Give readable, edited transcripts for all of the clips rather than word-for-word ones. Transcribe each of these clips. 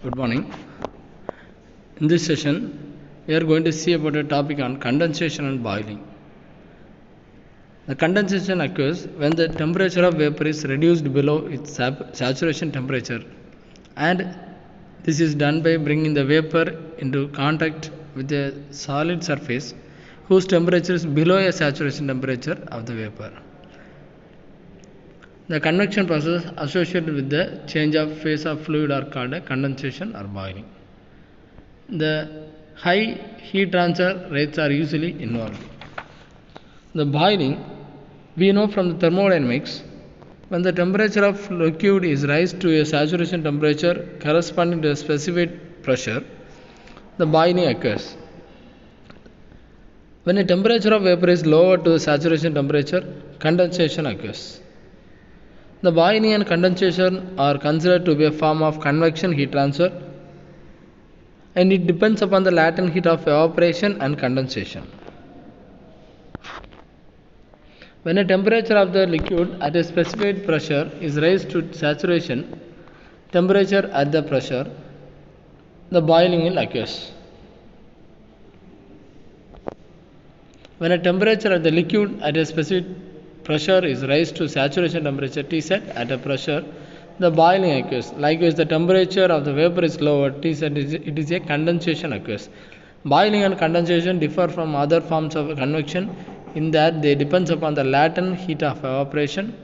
Good morning. In this session, we are going to see about a topic on condensation and boiling. The condensation occurs when the temperature of vapor is reduced below its saturation temperature, and this is done by bringing the vapor into contact with a solid surface whose temperature is below a saturation temperature of the vapor. The convection process associated with the change of phase of fluid are called a condensation or boiling. The high heat transfer rates are usually involved. The boiling, we know from the thermodynamics, when the temperature of liquid is raised to a saturation temperature corresponding to a specified pressure, the boiling occurs. When a temperature of vapor is lowered to the saturation temperature, condensation occurs. The boiling and condensation are considered to be a form of convection heat transfer, and it depends upon the latent heat of evaporation and condensation. When a temperature of the liquid at a specified pressure is raised to saturation temperature at the pressure, the boiling will occur. When a temperature of the liquid at a specific pressure is raised to saturation temperature Tsat at a pressure, the boiling occurs. Likewise, the temperature of the vapor is lowered, Tsat it is a condensation occurs. Boiling and condensation differ from other forms of convection in that they depend upon the latent heat of evaporation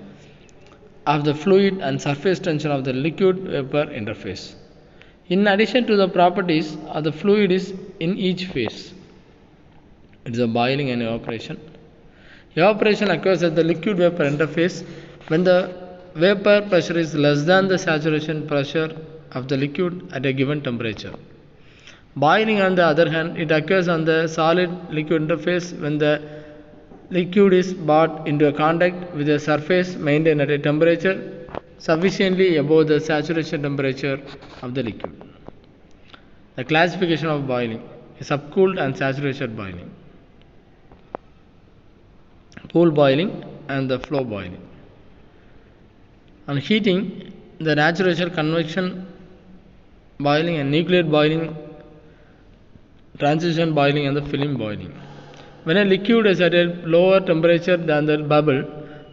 of the fluid and surface tension of the liquid vapor interface. In addition to the properties of the fluid is in each phase, it is a boiling and evaporation. Evaporation occurs at the liquid vapor interface when the vapor pressure is less than the saturation pressure of the liquid at a given temperature. Boiling, on the other hand, it occurs on the solid liquid interface when the liquid is brought into contact with a surface maintained at a temperature sufficiently above the saturation temperature of the liquid. The classification of boiling is subcooled and saturated boiling, pool boiling, and the flow boiling. On heating, the natural convection boiling and nuclear boiling, transition boiling, and the film boiling. When a liquid is at a lower temperature than the bubble,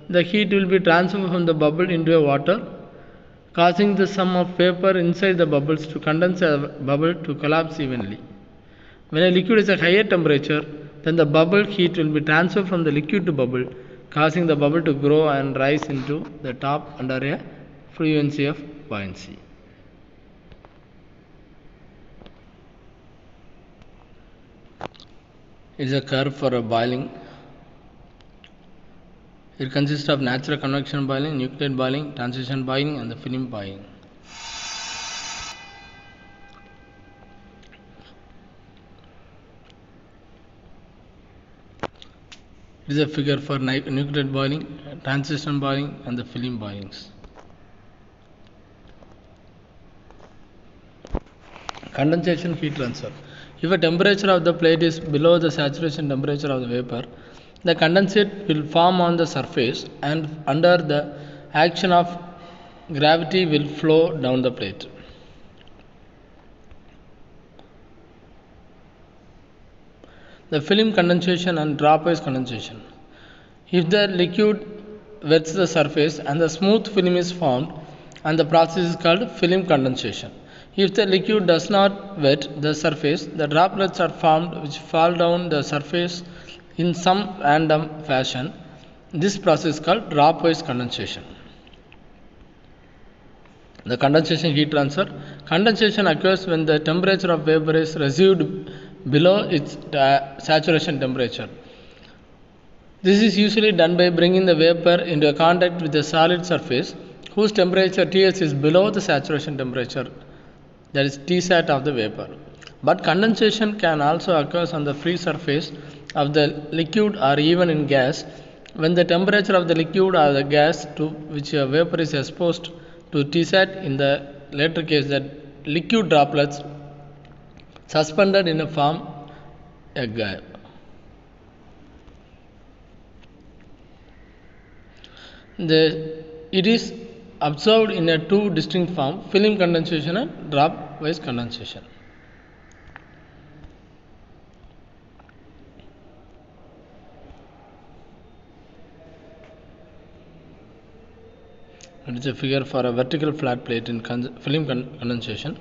the heat will be transferred from the bubble into a water, causing the sum of vapor inside the bubbles to condense a bubble to collapse evenly. When a liquid is at higher temperature, then the bubble heat will be transferred from the liquid to bubble, causing the bubble to grow and rise into the top under a frequency of buoyancy. It is a curve for a boiling. It consists of natural convection boiling, nuclear boiling, transition boiling, and the film boiling. It is a figure for nuclear boiling, transition boiling, and the film boilings. Condensation heat transfer. If a temperature of the plate is below the saturation temperature of the vapor, the condensate will form on the surface and under the action of gravity will flow down the plate. The film condensation and dropwise condensation. If the liquid wets the surface and the smooth film is formed, and the process is called film condensation. If the liquid does not wet the surface, the droplets are formed which fall down the surface in some random fashion. This process is called dropwise condensation. The condensation heat transfer. Condensation occurs when the temperature of vapor is received below its saturation temperature. This is usually done by bringing the vapor into contact with a solid surface whose temperature Ts is below the saturation temperature, that is Tsat of the vapor. But condensation can also occur on the free surface of the liquid or even in gas when the temperature of the liquid or the gas to which a vapor is exposed to Tsat. In the latter case, that liquid droplets suspended in a form a gas. It is observed in a two distinct forms, film condensation and drop clockwise condensation. It is a figure for a vertical flat plate in film condensation.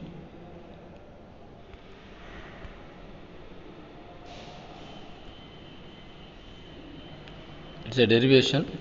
It's a derivation.